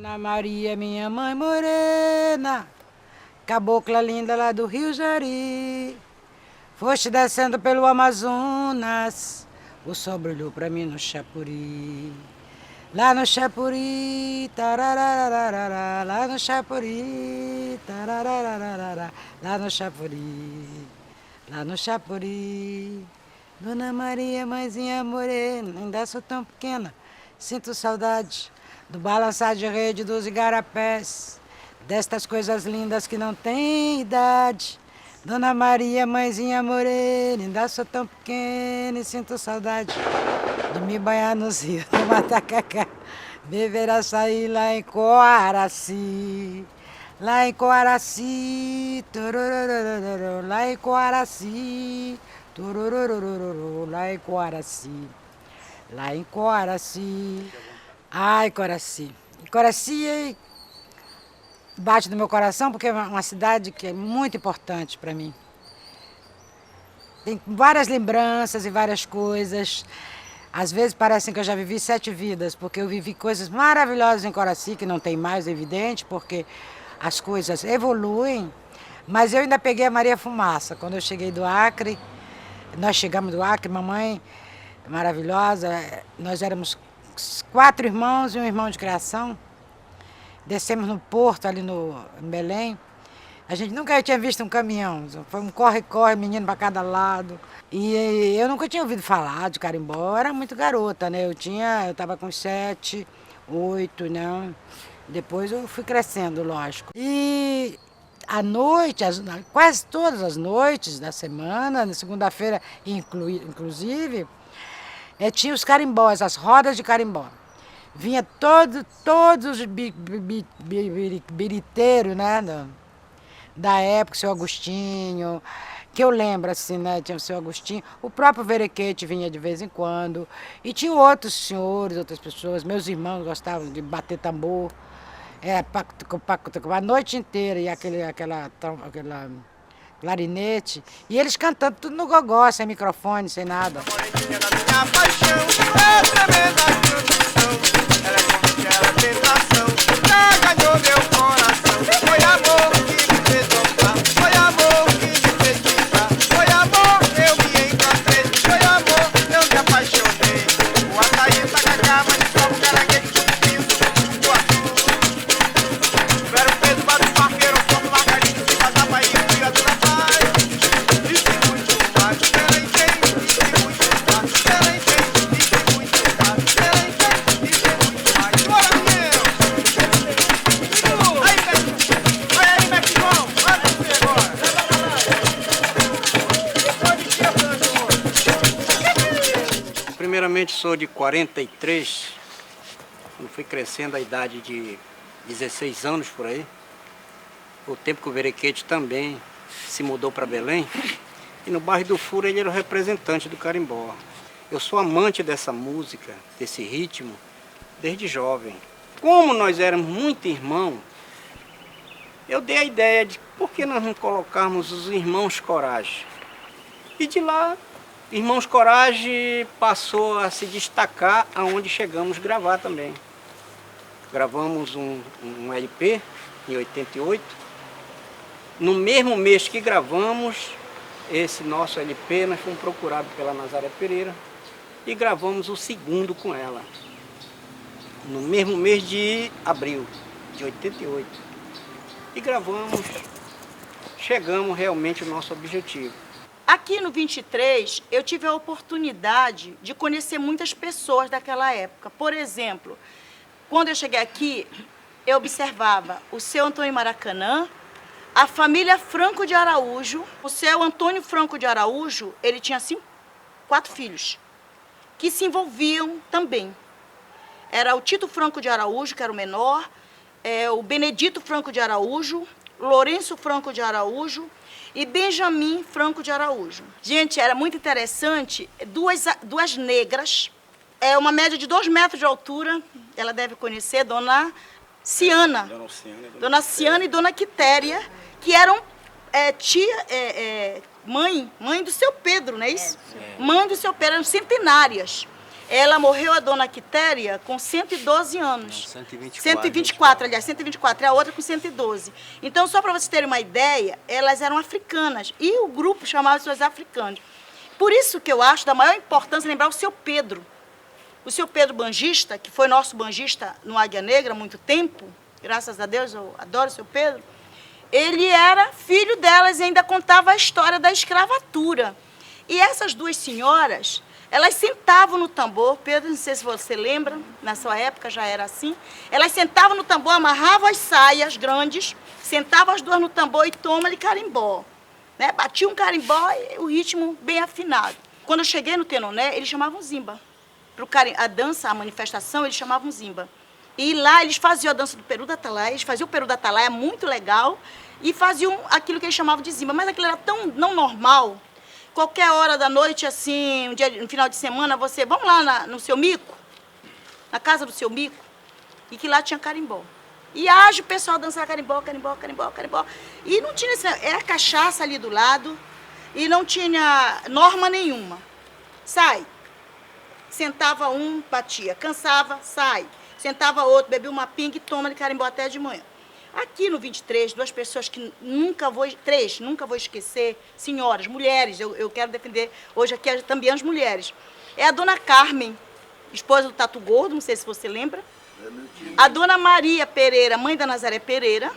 Dona Maria, minha mãe morena, cabocla linda lá do Rio Jari. Foste descendo pelo Amazonas, o sol brilhou pra mim no Chapuri. Lá no Chapuri, tararararara, lá no Chapuri, tararararara, lá no Chapuri, lá no Chapuri. Dona Maria, mãezinha morena, ainda sou tão pequena, sinto saudade do balançar de rede dos igarapés, destas coisas lindas que não têm idade. Dona Maria, mãezinha morena, ainda sou tão pequena e sinto saudade de me banhar nos rios do Matacacá, beber açaí lá em Coaraci. Lá em Coaraci, turururururu, lá em Coaraci, turururururu, lá em Coaraci, lá em Coaraci. Ai, Coraci. Coraci bate no meu coração porque é uma cidade que é muito importante para mim. Tem várias lembranças e várias coisas. Às vezes parecem que eu já vivi 7 vidas, porque eu vivi coisas maravilhosas em Coraci, que não tem mais, é evidente, porque as coisas evoluem. Mas eu ainda peguei a Maria Fumaça. Quando eu cheguei do Acre, nós chegamos do Acre, mamãe maravilhosa, nós éramos 4 irmãos e um irmão de criação. Descemos no porto, ali em Belém. A gente nunca tinha visto um caminhão, foi um corre-corre, menino para cada lado. E eu nunca tinha ouvido falar de carimbó, eu era muito garota, né? Eu estava com 7, 8, né? Depois eu fui crescendo, lógico. E à noite, quase todas as noites da semana, na segunda-feira inclusive, tinha os carimbós, as rodas de carimbó. Vinha todos os biriteiros, né? Da época, o seu Agostinho, que eu lembro assim, né? Tinha o seu Agostinho, o próprio Verequete vinha de vez em quando, e tinha outros senhores, outras pessoas, meus irmãos gostavam de bater tambor, a noite inteira, e aquela clarinete, e eles cantando tudo no gogó, sem microfone, sem nada. Primeiramente sou de 43, quando fui crescendo a idade de 16 anos por aí, o tempo que o Verequete também se mudou para Belém, e no bairro do Furo ele era o representante do carimbó. Eu sou amante dessa música, desse ritmo, desde jovem. Como nós éramos muito irmãos, eu dei a ideia de por que nós não colocarmos os Irmãos Coragem. E de lá, Irmãos Coragem passou a se destacar aonde chegamos a gravar também. Gravamos um LP em 88. No mesmo mês que gravamos esse nosso LP, nós fomos procurados pela Nazaré Pereira e gravamos o segundo com ela. No mesmo mês de abril de 88. E gravamos, chegamos realmente ao nosso objetivo. Aqui no 23, eu tive a oportunidade de conhecer muitas pessoas daquela época. Por exemplo, quando eu cheguei aqui, eu observava o seu Antônio Maracanã, a família Franco de Araújo. O seu Antônio Franco de Araújo, ele tinha 4 filhos, que se envolviam também. Era o Tito Franco de Araújo, que era o menor, o Benedito Franco de Araújo, Lourenço Franco de Araújo e Benjamin Franco de Araújo. Gente, era muito interessante, duas negras, uma média de 2 metros de altura, ela deve conhecer, Dona Ciana. Dona Ciana e Dona Quitéria, que eram mãe do seu Pedro, não é isso? Mãe do seu Pedro, eram centenárias. Ela morreu, a dona Quitéria, com 112 anos. 124, aliás, 124, e a outra com 112. Então, só para vocês terem uma ideia, elas eram africanas. E o grupo chamava-se os africanos. Por isso que eu acho da maior importância lembrar o seu Pedro. O seu Pedro banjista, que foi nosso banjista no Águia Negra há muito tempo, graças a Deus, eu adoro o seu Pedro, ele era filho delas e ainda contava a história da escravatura. E essas duas senhoras, elas sentavam no tambor, Pedro, não sei se você lembra, na sua época já era assim, elas sentavam no tambor, amarravam as saias grandes, sentavam as duas no tambor e toma-lhe carimbó. Né? Batia um carimbó e o ritmo bem afinado. Quando eu cheguei no Tenoné, eles chamavam zimba. A dança, a manifestação, eles chamavam zimba. E lá eles faziam a dança do Peru da Atalaia, eles faziam o Peru da Atalaia muito legal e faziam aquilo que eles chamavam de zimba. Mas aquilo era tão não normal. Qualquer hora da noite, assim, no final de semana, vamos lá no seu mico, na casa do seu mico, e que lá tinha carimbó. E age o pessoal dançar carimbó, carimbó, carimbó, carimbó. E não tinha, era cachaça ali do lado, e não tinha norma nenhuma. Sai. Sentava um, batia. Cansava, sai. Sentava outro, bebia uma pinga e toma de carimbó até de manhã. Aqui no 23, duas pessoas que nunca vou esquecer, senhoras, mulheres, eu quero defender hoje aqui também as mulheres. É a dona Carmen, esposa do Tatu Gordo, não sei se você lembra. A dona Maria Pereira, mãe da Nazaré Pereira.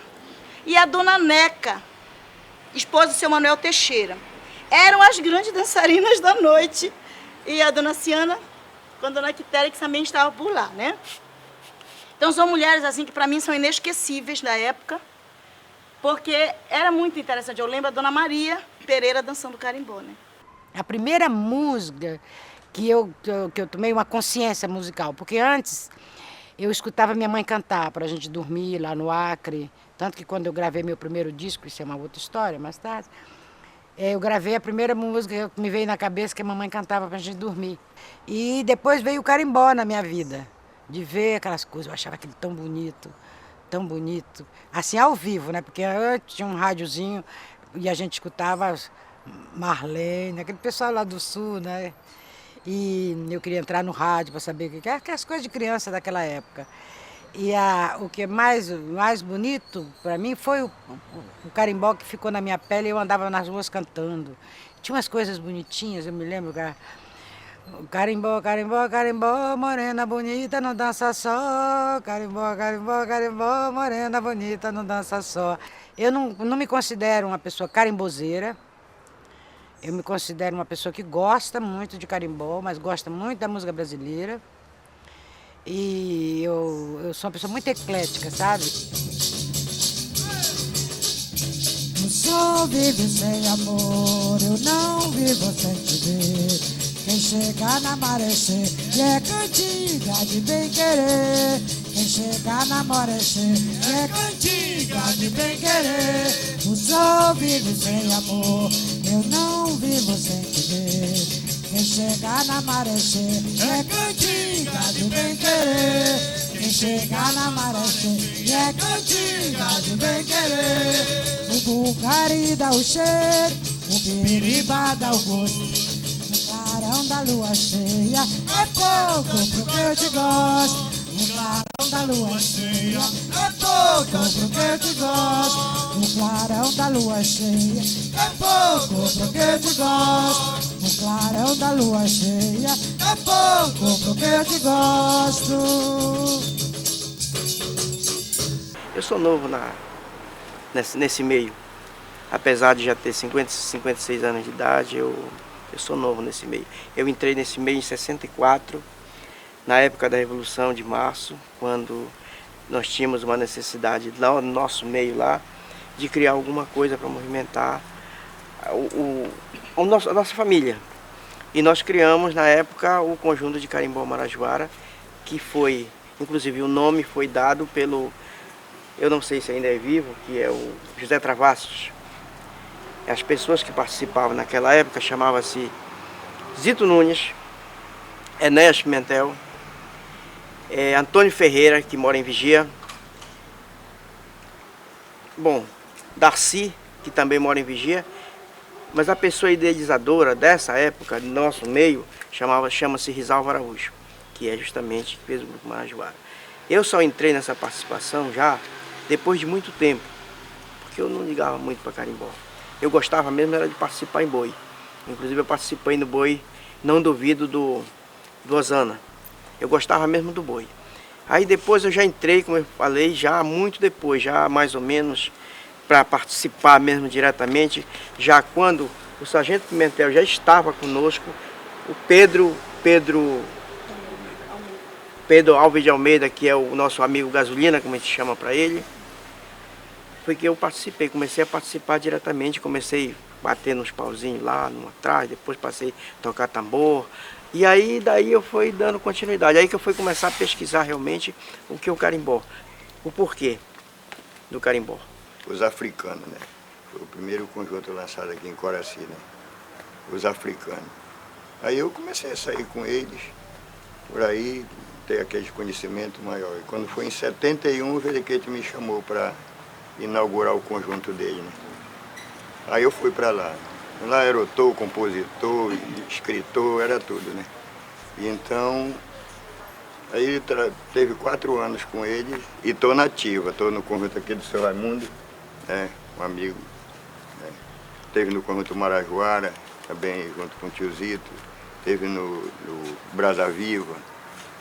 E a dona Neca, esposa do seu Manuel Teixeira. Eram as grandes dançarinas da noite. E a dona Ciana, com a dona Quitéria, que também estava por lá, né? Então, são mulheres assim que, para mim, são inesquecíveis da época, porque era muito interessante. Eu lembro a dona Maria Pereira dançando carimbó, né? A primeira música que eu tomei uma consciência musical, porque antes eu escutava minha mãe cantar para a gente dormir lá no Acre, tanto que quando eu gravei meu primeiro disco, isso é uma outra história, mais tarde, eu gravei a primeira música que me veio na cabeça, que a mamãe cantava para a gente dormir. E depois veio o carimbó na minha vida. De ver aquelas coisas, eu achava aquilo tão bonito, assim ao vivo, né? Porque antes tinha um rádiozinho e a gente escutava Marlene, aquele pessoal lá do sul, né? E eu queria entrar no rádio para saber o que era, aquelas coisas de criança daquela época. E o que é mais bonito para mim foi o carimbó que ficou na minha pele e eu andava nas ruas cantando. Tinha umas coisas bonitinhas, eu me lembro que carimbó, carimbó, carimbó, morena bonita, não dança só. Carimbó, carimbó, carimbó, morena bonita, não dança só. Eu não me considero uma pessoa carimbozeira. Eu me considero uma pessoa que gosta muito de carimbó, mas gosta muito da música brasileira. E eu sou uma pessoa muito eclética, sabe? O sol vive sem amor, eu não vivo sem te ver. Quem chega na maré cheia é cantiga de bem querer. Quem chega na maré cheia é cantiga de bem querer. O sol vive sem amor, eu não vivo sem te ver. Quem chega na maré cheia é cantiga de bem querer. Quem chega na maré cheia é cantiga de bem querer. O bucari dá o cheiro, o biribá dá o gosto. O clarão da lua cheia é pouco pro que eu te gosto. O clarão da lua cheia é pouco pro que eu te gosto. O clarão da lua cheia é pouco pro que eu te gosto. O clarão da lua cheia é pouco pro que eu te gosto. Eu sou novo nesse meio. Apesar de já ter 56 anos de idade, eu sou novo nesse meio. Eu entrei nesse meio em 64, na época da Revolução de Março, quando nós tínhamos uma necessidade no nosso meio lá de criar alguma coisa para movimentar a nossa família. E nós criamos, na época, o conjunto de Carimbó Marajoara, que foi, inclusive o nome foi dado pelo, eu não sei se ainda é vivo, que é o José Travassos. As pessoas que participavam naquela época chamavam-se Zito Nunes, Enéas Pimentel, Antônio Ferreira, que mora em Vigia, bom, Darcy, que também mora em Vigia, mas a pessoa idealizadora dessa época, do nosso meio, chama-se Risalva Araújo. que é justamente que fez o Grupo Marajoara. Eu só entrei nessa participação já depois de muito tempo, porque eu não ligava muito para carimbó. Eu gostava mesmo era de participar em boi. Inclusive eu participei no boi Não Duvido do Osana. Eu gostava mesmo do boi. Aí depois eu já entrei, como eu falei, já muito depois, já mais ou menos para participar mesmo diretamente, já quando o Sargento Pimentel já estava conosco, o Pedro Alves de Almeida, que é o nosso amigo Gasolina, como a gente chama para ele, foi que eu participei, comecei a participar diretamente, comecei a bater nos pauzinhos lá, atrás, depois passei a tocar tambor, e aí daí eu fui dando continuidade, aí que eu fui começar a pesquisar realmente o que é o carimbó, o porquê do carimbó. Os africanos, né? Foi o primeiro conjunto lançado aqui em Coraci, né? Os africanos. Aí eu comecei a sair com eles, por aí, ter aquele conhecimento maior. E quando foi em 71, o Verequete me chamou para inaugurar o conjunto dele, né? Aí eu fui para lá. Lá era autor, compositor, escritor, era tudo, né? E então, aí teve 4 anos com ele e estou na ativa, estou no conjunto aqui do seu Raimundo, né? Um amigo. Né? Teve no conjunto Marajoara, também junto com o tio Zito, teve no Brasa Viva,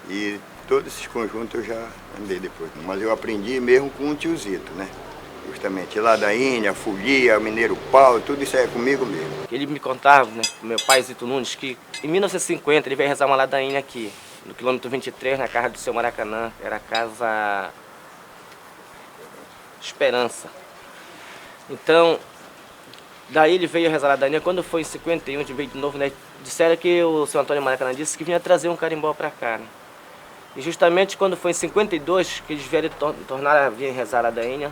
e todos esses conjuntos eu já andei depois. Mas eu aprendi mesmo com o tio Zito, né? Justamente Ladainha, Folia, Mineiro Pau, tudo isso aí é comigo mesmo. Ele me contava, né, meu pai Zito Nunes, que em 1950 ele veio rezar uma ladainha aqui, no quilômetro 23, na casa do seu Maracanã, era a Casa Esperança. Então, daí ele veio rezar a ladainha. Quando foi em 51, ele veio de novo, né, disseram que o seu Antônio Maracanã disse que vinha trazer um carimbó para cá, né? E justamente quando foi em 52, que eles vieram tornar a vir rezar a ladainha,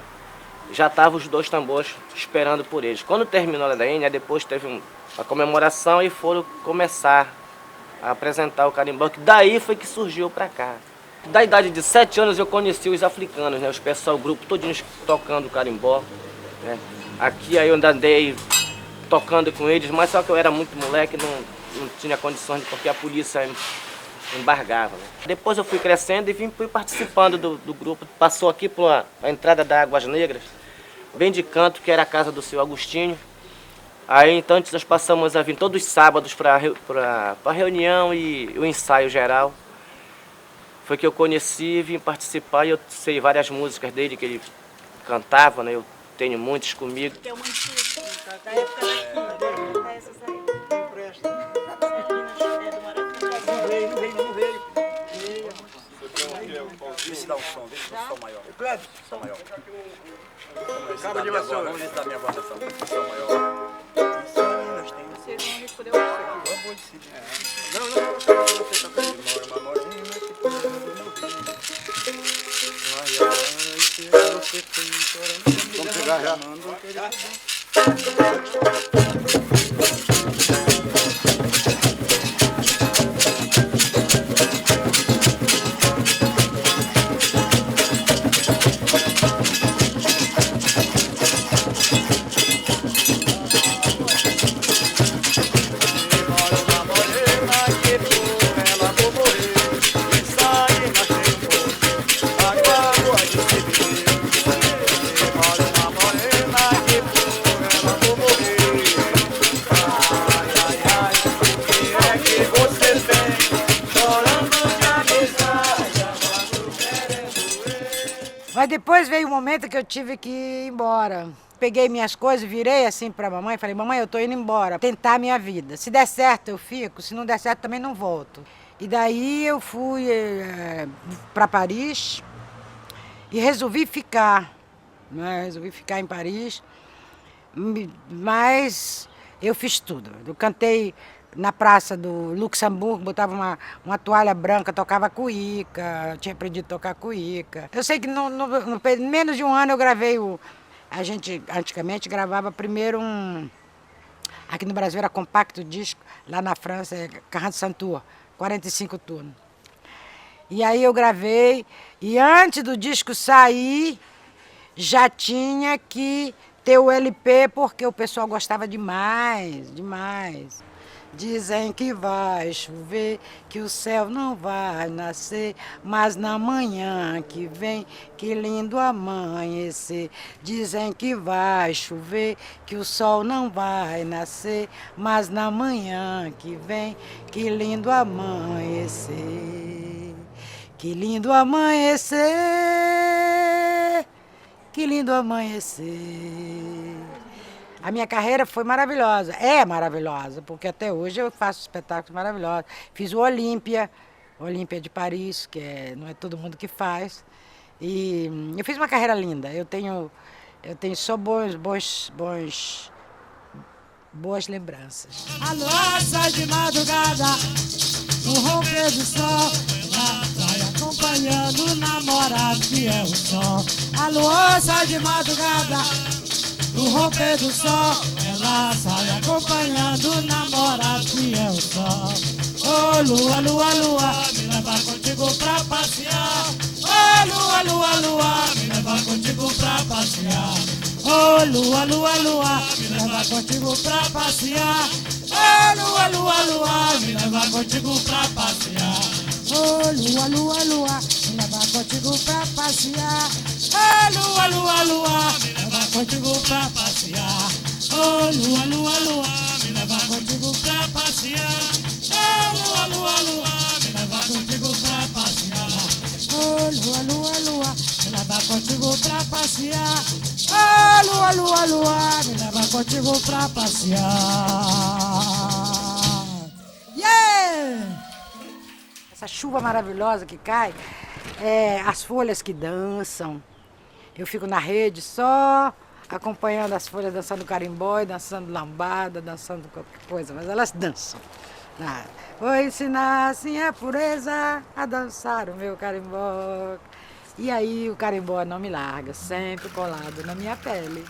já estavam os 2 tambores esperando por eles. Quando terminou a ladainha, depois teve uma comemoração e foram começar a apresentar o carimbó, que daí foi que surgiu para cá. Da idade de 7 anos eu conheci os africanos, né, os pessoal, o grupo todinho tocando carimbó, né. Aqui aí eu andei tocando com eles, mas só que eu era muito moleque, não tinha condições, porque a polícia embargava, né. Depois eu fui crescendo e fui participando do grupo. Passou aqui por a entrada da Águas Negras, bem de canto, que era a casa do seu Agostinho. Aí então nós passamos a vir todos os sábados para reunião e o ensaio geral. Foi que eu conheci, vim participar, e eu sei várias músicas dele que ele cantava, né? Eu tenho muitos comigo. Que é uma antiga, da época da quina, essas aí. Não veio. Deixa eu dar um som, deixa eu som maior. Som maior. Acaba de vassoura. Vamos visitar minha voz dessa som maior. Vocês vão escolher o Não, você tá comigo. Vamos pegar já. Mas depois veio o momento que eu tive que ir embora. Peguei minhas coisas, virei assim pra mamãe e falei, mamãe, eu tô indo embora, tentar a minha vida. Se der certo eu fico, se não der certo também não volto. E daí eu fui para Paris e resolvi ficar, né? Resolvi ficar em Paris, mas eu fiz tudo. Eu cantei na praça do Luxemburgo, botava uma toalha branca, tocava cuíca, tinha aprendido a tocar cuíca. Eu sei que no menos de um ano eu gravei a gente antigamente gravava primeiro aqui no Brasil era compacto disco, lá na França é 45 tours, 45 turnos. E aí eu gravei, e antes do disco sair, já tinha que ter o LP, porque o pessoal gostava demais, demais. Dizem que vai chover, que o céu não vai nascer, mas na manhã que vem, que lindo amanhecer. Dizem que vai chover, que o sol não vai nascer, mas na manhã que vem, que lindo amanhecer. Que lindo amanhecer, que lindo amanhecer. A minha carreira foi maravilhosa, é maravilhosa, porque até hoje eu faço espetáculos maravilhosos. Fiz o Olímpia de Paris, não é todo mundo que faz. E eu fiz uma carreira linda. Eu tenho só boas lembranças. A lua sai de madrugada, no romper do sol, ela sai acompanhando o namorado que é o sol. A lua sai de madrugada, no romper do sol, ela sai acompanhando o namorado que é o sol. Ô lua, lua, lua, me leva contigo pra passear. Ô lua, lua, lua, me leva contigo pra passear. Ô lua, lua, lua, me leva contigo pra passear. Ô lua, lua, lua, me leva contigo pra passear. Ô lua, lua, lua, me leva contigo pra passear. Ô lua, lua, lua, me leva contigo pra passear. Ô lua, lua, lua, me leva contigo pra passear. Ô lua, lua, lua, me leva contigo pra passear. Ô lua, lua, lua, me leva contigo pra passear. Ô lua, lua, lua, me leva contigo pra passear. Yeah! Essa chuva maravilhosa que cai, as folhas que dançam. Eu fico na rede só acompanhando as folhas dançando carimbó, dançando lambada, dançando qualquer coisa, mas elas dançam. Vou ensinar assim a pureza a dançar o meu carimbó. E aí o carimbó não me larga, sempre colado na minha pele.